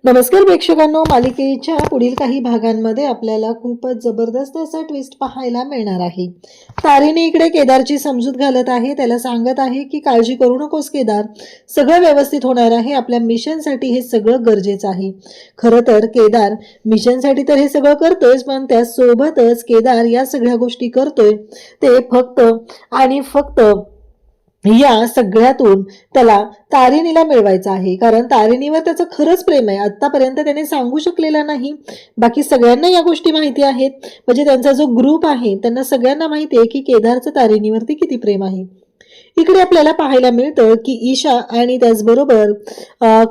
नमस्कार प्रेक्षकांनो, मालिकेच्या पुढील काही भागांमध्ये आपल्याला खूपच जबरदस्त असा ट्विस्ट पाहायला मिळणार आहे. तारिणी इकडे केदारची समजूत घालत आहे, त्याला सांगत आहे की काळजी करू नकोस केदार, सगळं व्यवस्थित होणार आहे. आपल्या मिशनसाठी हे सगळं गरजेचं आहे. खरं तर केदार मिशनसाठी तर हे सगळं करतोय, पण त्यासोबतच केदार या सगळ्या गोष्टी करतोय ते फक्त आणि फक्त या सगळ्यातून त्याला तारिणीला मिळवायचं आहे. कारण तारिणीवर त्याचं खरंच प्रेम आहे. आतापर्यंत त्याने सांगू शकलेला नाही. बाकी सगळ्यांना या गोष्टी माहिती आहेत. म्हणजे त्यांचा जो ग्रुप आहे त्यांना सगळ्यांना माहिती आहे की केदारचं तारिणीवरती किती प्रेम आहे. इकडे आपल्याला पाहायला मिळतं की ईशा आणि त्याचबरोबर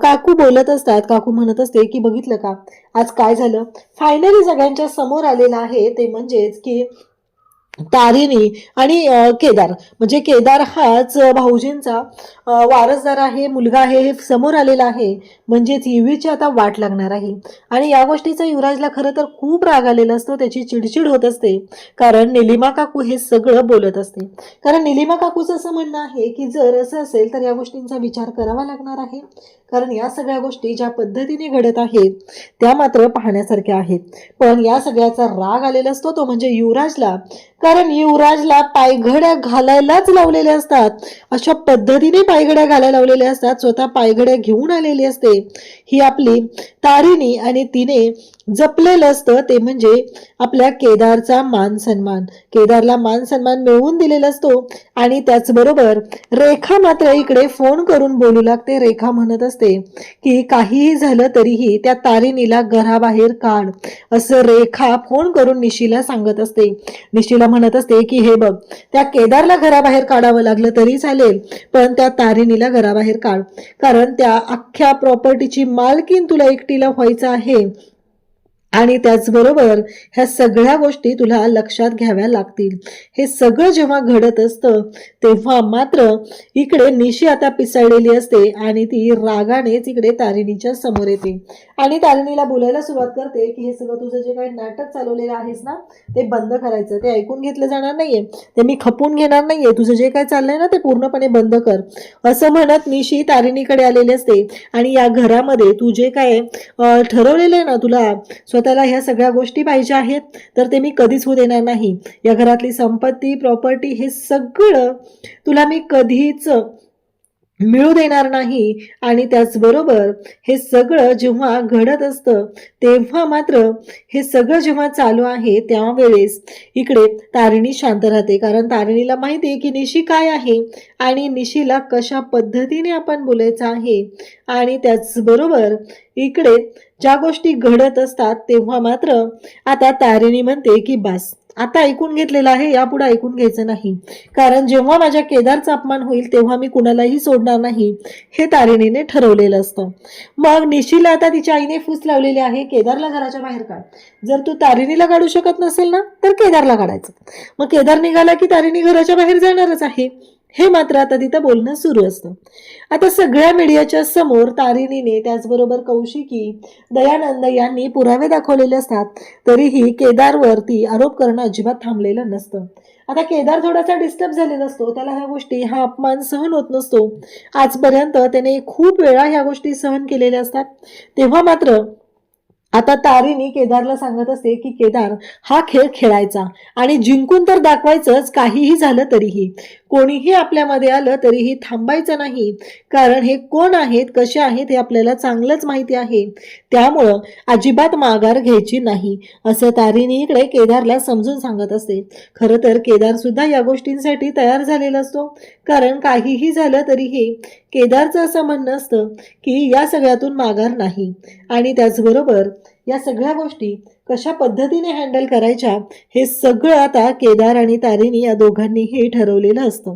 काकू बोलत असतात. काकू म्हणत असते की बघितलं का आज काय झालं. फायनली सगळ्यांच्या समोर आलेलं आहे ते म्हणजेच की तारिणी आणि केदार, म्हणजे केदार हाच भाऊजींचा वारसदार आहे, मुलगा आहे, हे समोर आलेला आहे. म्हणजेच युवीची आता वाट लागणार आहे. आणि या गोष्टीचा युवराजला खरं तर खूप राग आलेला असतो, त्याची चिडचिड होत असते. कारण निलिमा काकू हे सगळं बोलत असते. कारण निलिमा काकूचं असं म्हणणं आहे की जर असं असेल तर या गोष्टींचा विचार करावा लागणार आहे. कारण या सगळ्या गोष्टी ज्या पद्धतीने घडत आहेत त्या मात्र पाहण्यासारख्या आहेत. पण या सगळ्याचा राग आलेला असतो तो म्हणजे युवराजला. कारण युवराजला पायघड्या घालायलाच लावलेल्या असतात. अशा पद्धतीने पायघड्या घालायला लावलेल्या असतात. स्वतः पायघड्या घेऊन आलेली असते ही आपली तारिणी आणि तिने जपलेलं असतं ते म्हणजे आपल्या केदारचा मान सन्मान. केदारला मान सन्मान मिळवून दिलेला असतो. आणि त्याचबरोबर रेखा मात्र इकडे फोन करून बोलू लागते. रेखा म्हणत असते की काहीही झालं तरीही त्या तारिणीला घराबाहेर काढ, असं रेखा फोन करून निशीला सांगत असते. निशीला म्हणत असते की हे बघ, त्या केदारला घराबाहेर काढावं लागलं तरी चालेल, पण त्या तारिणीला घराबाहेर काढ. कारण त्या अख्ख्या प्रॉपर्टीची मालकीन तुला एकटीला व्हायचं आहे. आणि त्याचबरोबर ह्या सगळ्या गोष्टी तुला लक्षात घ्याव्या लागतील. हे सगळं जेव्हा घडत असतं तेव्हा मात्र इकडे निशी आता पिसाळलेली असते आणि ती रागानेच इकडे तारिणीच्या समोर येते आणि तारिणीला बोलायला सुरुवात करते की हे सगळं तुझं जे काही नाटक चालवलेलं आहेस ना ते बंद करायचं. ते ऐकून घेतलं जाणार नाहीये, ते मी खपून घेणार नाहीये. तुझं जे काही चाललंय ना ते पूर्णपणे बंद कर, असं म्हणत निशी तारिणीकडे आलेली असते. आणि या घरामध्ये तू जे काय ठरवलेलं आहे ना, तुला स्वतःला ह्या सगळ्या गोष्टी पाहिजे आहेत तर ते मी कधीच होऊ देणार नाही. या घरातली संपत्ती, प्रॉपर्टी हे सगळं तुला मी कधीच मिळू देणार नाही. आणि त्याचबरोबर हे सगळं जेव्हा घडत असतं तेव्हा मात्र हे सगळं जेव्हा चालू आहे त्यावेळेस इकडे तारिणी शांत राहते. कारण तारिणीला माहिती आहे की निशी काय आहे आणि निशीला कशा पद्धतीने आपण बोलायचं आहे. आणि त्याचबरोबर इकडे ज्या गोष्टी घडत असतात तेव्हा मात्र आता तारिणी म्हणते की बस, आता ऐकून घेतलेलं आहे, यापुढे ऐकून घ्यायचं नाही. कारण जेव्हा माझ्या केदारचा अपमान होईल तेव्हा मी कुणालाही सोडणार नाही, हे तारिणीने ठरवलेलं असतं. मग निशीला आता तिच्या आईने फूस लावलेली आहे, केदारला घराच्या बाहेर काढ. जर तू तारिणीला काढू शकत नसेल ना तर केदारला काढायचं. मग केदार निघाला की तारिणी घराच्या बाहेर जाणारच आहे. हे मात्र आता तिथं बोलणं सुरू असतं. आता सगळ्या मीडियाच्या समोर तारिणीने त्याचबरोबर कौशिकी, दयानंद यांनी पुरावे दाखवलेले असतात. तरीही केदारवरती आरोप करणं अजिबात थांबलेलं नसतं. आता केदार थोडासा डिस्टर्ब झालेला असतो, त्याला ह्या गोष्टी, हा अपमान सहन होत नसतो. आजपर्यंत त्याने खूप वेळा ह्या गोष्टी सहन केलेल्या असतात. तेव्हा मात्र आता तारिणी केदारला सांगत असते की केदार, हा खेळ खेळायचा आणि जिंकून तर दाखवायचंच, काहीही झालं तरीही. कोणीही आपल्यामध्ये आलं तरीही थांबायचं नाही. कारण हे कोण आहेत, कसे आहेत हे आपल्याला चांगलंच माहिती आहे. त्यामुळं अजिबात माघार घ्यायची नाही, असं तारिणी इकडे केदारला समजून सांगत असते. खरं तर केदार सुद्धा या गोष्टींसाठी तयार झालेला असतो. कारण काहीही झालं तरीही केदारचं असं म्हणणं असतं की या सगळ्यातून माघार नाही. आणि त्याचबरोबर या सगळ्या गोष्टी कशा पद्धतीने हँडल करायच्या हे सगळं आता केदार आणि तारिणी या दोघांनीही ठरवलेलं असतं.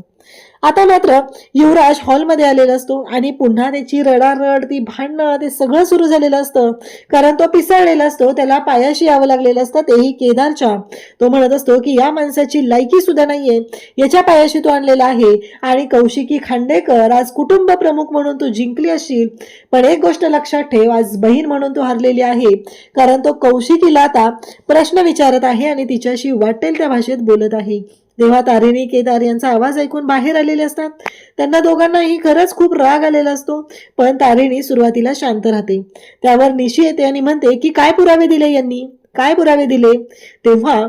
आता मात्र युवराज हॉलमध्ये आलेला असतो आणि पुन्हा त्याची रडारड, ती भांडणं, ते सगळं सुरू झालेलं असतं. कारण तो पिसाळलेला असतो, त्याला पायाशी यावं लागलेलं असतं, तेही केदारच्या. तो म्हणत असतो की या माणसाची लायकी सुद्धा नाहीये, याच्या पायाशी तो आणलेला आहे. आणि कौशिकी खांडेकर, आज कुटुंब प्रमुख म्हणून तू जिंकली असशील, पण एक गोष्ट लक्षात ठेव, आज बहीण म्हणून तू हारलेली आहे. कारण तो कौशिकीला आता प्रश्न विचारत आहे आणि तिच्याशी वाटेल त्या भाषेत बोलत आहे. तेव्हा तारिणी केदार यांचा आवाज ऐकून बाहेर आलेले असतात. त्यांना दोघांनाही खरंच खूप राग आलेला असतो, पण तारिणी सुरुवातीला शांत राहते. त्यावर निशी येते आणि म्हणते की काय पुरावे दिले यांनी, काय पुरावे दिले. तेव्हा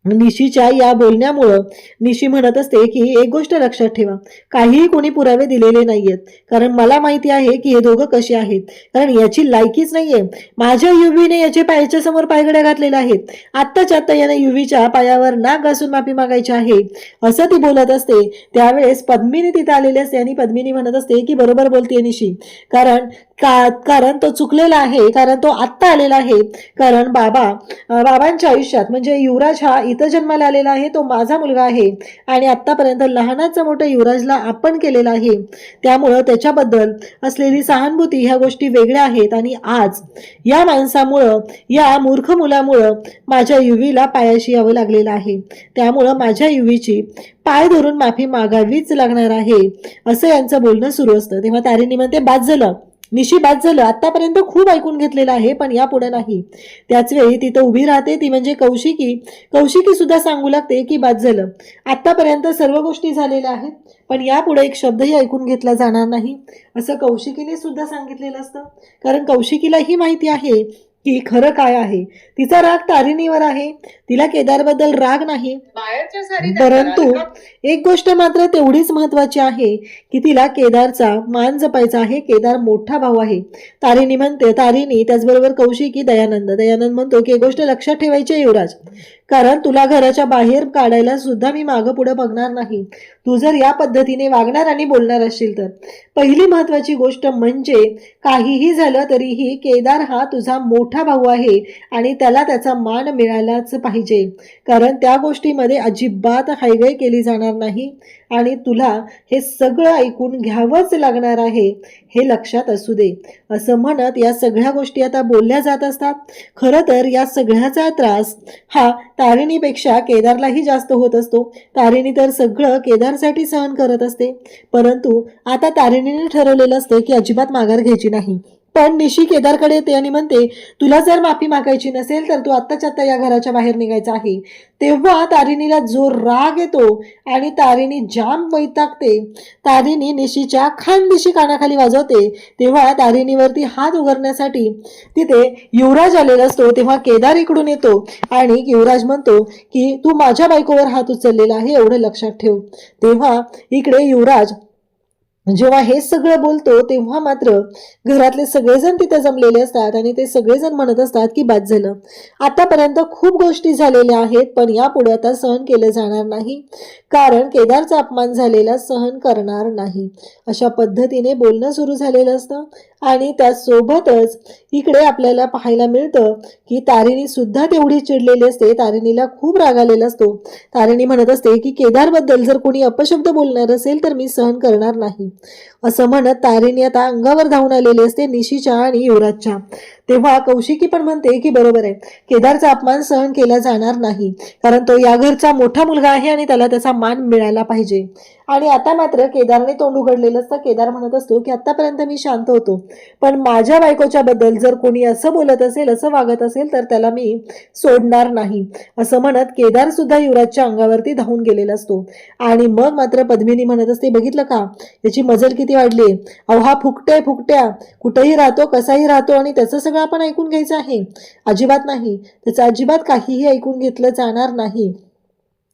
निशीच्या या बोलण्यामुळं निशी म्हणत असते की एक गोष्ट लक्षात ठेवा, काहीही कोणी पुरावे दिलेले नाहीयेत, कारण मला माहिती आहे की हे दोघं कसे आहेत. कारण याची लायकीच नाहीये. माझ्या युवीने याचे पायाच्या समोर पायघड्या घातलेल्या आहेत. आत्ताच्या आत्ता याने युवीच्या पायावर नाक घासून माफी मागायची आहे, असं ती बोलत असते. त्यावेळेस पद्मिनी तिथे आलेली असते आणि पद्मिनी म्हणत असते की बरोबर बोलते निशी, कारण तो चुकलेला आहे, कारण तो आत्ता आलेला आहे. कारण बाबांच्या आयुष्यात म्हणजे युवराज हा इथं जन्माला आलेला आहे, तो माझा मुलगा आहे आणि आतापर्यंत लहानाचं मोठं युवराजला आपण केलेलं आहे. त्यामुळं त्याच्याबद्दल असलेली सहानुभूती ह्या गोष्टी वेगळ्या आहेत. आणि आज या माणसामुळं, या मूर्ख मुलामुळं माझ्या युवीला पायाशी यावं लागलेलं आहे. त्यामुळं माझ्या युवीची पाय धरून माफी मागावीच लागणार आहे, असं यांचं बोलणं सुरू असतं. तेव्हा तारिणी म्हणते बाद झालं निशी, बाद झालं, आतापर्यंत खूप ऐकून घेतलेलं आहे पण यापुढे नाही. त्याच वेळी तिथं उभी राहते ती म्हणजे कौशिकी सुद्धा सांगू लागते की बाद झालं, आतापर्यंत सर्व गोष्टी झालेल्या आहेत पण यापुढे एक शब्दही ऐकून घेतला जाणार नाही, असं कौशिकीने सुद्धा सांगितलेलं असतं. कारण कौशिकीलाही माहिती आहे की खरं काय आहे. तिचा राग तारिणीवर आहे, तिला केदारबद्दल राग नाही. परंतु एक गोष्ट मात्र तेवढीच महत्वाची आहे की तिला केदारचा मान जपायचा आहे. केदार मोठा भाऊ आहे. तारिणी म्हणते, तारिणी त्याचबरोबर कौशिकी, दयानंद म्हणतो की एक गोष्ट लक्षात ठेवायची आहे युवराज, कारण तुला घराच्या बाहेर काढायला सुद्धा मी मागं पुढे बघणार नाही, तू जर या पद्धतीने वागणार आणि बोलणार असशील तर. पहिली महत्वाची गोष्ट म्हणजे काहीही झालं तरीही केदार हा तुझा मोठा भाऊ आहे आणि त्याला त्याचा मान मिळालाच पाहिजे. कारण त्या गोष्टीमध्ये अजिबात हायगय केली जाणार नाही आणि तुला हे सगळं ऐकून घ्यावंच लागणार आहे, हे लक्षात असू दे, असं म्हणत या सगळ्या गोष्टी आता बोलल्या जात असतात. खरं तर या सगळ्याचा त्रास हा तारिणीपेक्षा केदारलाही जास्त होत असतो. तारिणी तर सगळं केदारसाठी सहन करत असते, परंतु आता तारिणीने ठरवलेलं असतं की अजिबात माघार घ्यायची नाही. पण निशी केदारकडे येते आणि म्हणते, तुला जर माफी मागायची नसेल तर तू आत्ताच्या आत्ता या घराच्या बाहेर निघायचं आहे. तेव्हा तारिणीला जो राग येतो आणि तारिणी जाम वैतागते. तारिणी निशीच्या खानदिशी कानाखाली वाजवते. तेव्हा तारिणीवरती हात उघडण्यासाठी तिथे युवराज आलेला असतो. तेव्हा केदार इकडून येतो आणि युवराज म्हणतो की तू माझ्या बायकोवर हात उचललेला आहे, एवढं लक्षात ठेव. तेव्हा इकडे युवराज जेव्हा हे सगळं बोलतो तेव्हा मात्र घरातले सगळेजण तिथे जमलेले असतात आणि ते सगळेजण म्हणत असतात की बाद झालं, आतापर्यंत खूप गोष्टी झालेल्या आहेत पण यापुढे आता सहन केलं जाणार नाही, कारण केदारचा अपमान झालेला सहन करणार नाही. अशा पद्धतीने बोलणं सुरू झालेलं असतं. आणि त्यासोबतच इकडे आपल्याला पाहायला मिळतं की तारिणी सुद्धा तेवढी चिडलेली असते. तारिणीला खूप राग आलेला असतो. तारिणी म्हणत असते की केदारबद्दल जर कोणी अपशब्द बोलणार असेल तर मी सहन करणार नाही, असं म्हणत तारिणी आता अंगावर धावून आलेली असते निशीच्या आणि युवराजच्या. तेव्हा कौशिकी पण म्हणते की बरोबर आहे, केदारचा अपमान सहन केला जाणार नाही, कारण तो या घरचा मोठा मुलगा आहे आणि त्याला त्याचा मान मिळायला पाहिजे. आणि आता मात्र केदारने तोंड उघडलेलं असतं. केदार म्हणत असतो की आतापर्यंत मी शांत होतो, पण माझ्या बायकोच्या बद्दल जर कोणी असं बोलत असेल, असं वागत असेल तर त्याला मी सोडणार नाही, असं म्हणत केदार सुद्धा युवराजच्या अंगावरती धावून गेलेला असतो. आणि मग मात्र पद्मिनी म्हणत असते, बघितलं का याची मजल किती वाढली, अहो हा फुकट्या कुठेही राहतो, कसाही राहतो आणि त्याचं सगळं आपण ऐकून घ्यायचं आहे. अजिबात नाही, त्याचं अजिबात काहीही ऐकून घेतलं जाणार नाही,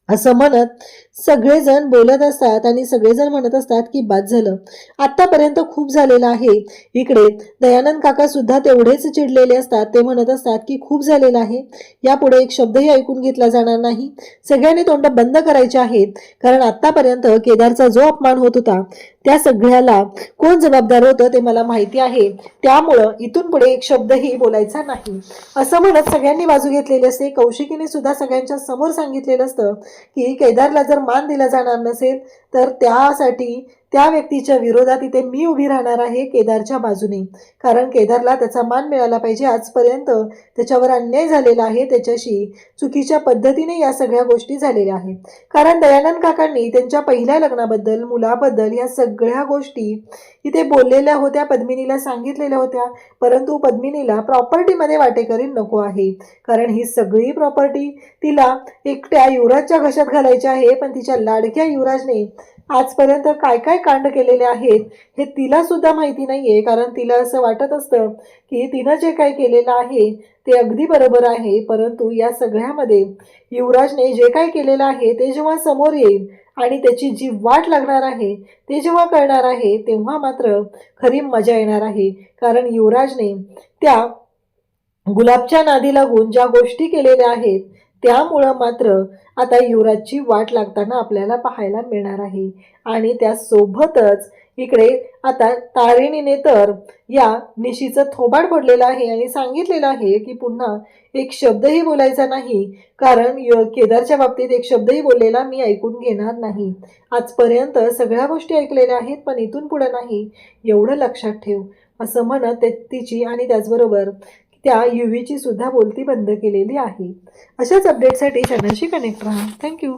असं म्हणत सगळेजण बोलत असतात आणि सगळेजण म्हणत असतात की बाद झालं, आतापर्यंत खूप झालेलं आहे. इकडे दयानंद काका सुद्धा तेवढेच चिडलेले असतात. ते म्हणत असतात की खूप झालेलं आहे, यापुढे एक शब्दही ऐकून घेतला जाणार नाही, सगळ्यांनी तोंड बंद करायचे आहेत, कारण आतापर्यंत केदारचा जो अपमान होत होता त्या सगळ्याला कोण जबाबदार होतं ते मला माहिती आहे, त्यामुळं इथून पुढे एक शब्दही बोलायचा नाही, असं म्हणत सगळ्यांनी बाजू घेतलेली असते. कौशिकीने सुद्धा सगळ्यांच्या समोर सांगितलेलं असतं की केदारला जर मान दिला जाणार नसेल तर त्यासाठी त्या व्यक्तीच्या विरोधात इथे मी उभी राहणार आहे केदारच्या बाजूने, कारण केदारला त्याचा मान मिळाला पाहिजे. आजपर्यंत त्याच्यावर अन्याय झालेला आहे, त्याच्याशी चुकीच्या पद्धतीने या सगळ्या गोष्टी झालेल्या आहेत. कारण दयानंद काकांनी त्यांच्या पहिल्या लग्नाबद्दल, मुलाबद्दल या सगळ्या गोष्टी इथे बोललेल्या होत्या, पद्मिनीला सांगितलेल्या होत्या. परंतु पद्मिनीला प्रॉपर्टीमध्ये वाटेकरी नको आहे, कारण ही सगळी प्रॉपर्टी तिला एकट्या युवराजच्या घशात घालायची आहे. पण तिच्या लाडक्या युवराजने आजपर्यंत काय काय कांड केलेले आहेत हे तिला सुद्धा माहिती नाहीये, कारण तिला असं वाटत असतं की तिनं जे काय केलेलं आहे ते अगदी बरोबर आहे. परंतु या सगळ्यामध्ये युवराजने जे काय केलेलं आहे ते जेव्हा समोर येईल आणि त्याची जी वाट लागणार आहे ते जेव्हा कळणार आहे, तेव्हा मात्र खरी मजा येणार आहे. कारण युवराजने त्या गुलाबच्या नादी लागून ज्या गोष्टी केलेल्या आहेत त्यामुळं मात्र आता युवराजची वाट लागताना आपल्याला पाहायला मिळणार आहे. आणि त्यासोबतच इकडे आता तारिणीने तर या निशीचं थोबाड फोडलेलं आहे आणि सांगितलेलं आहे की पुन्हा एक शब्दही बोलायचा नाही, कारण केदारच्या बाबतीत एक शब्दही बोललेला मी ऐकून घेणार नाही. आजपर्यंत सगळ्या गोष्टी ऐकलेल्या आहेत, पण इथून पुढे नाही, एवढं लक्षात ठेव, असं म्हणत तिची आणि त्याचबरोबर त्या युवीची सुद्धा बोलती बंद केलेली आहे. अशाच अपडेटसाठी चॅनलशी कनेक्ट राहा. थँक्यू.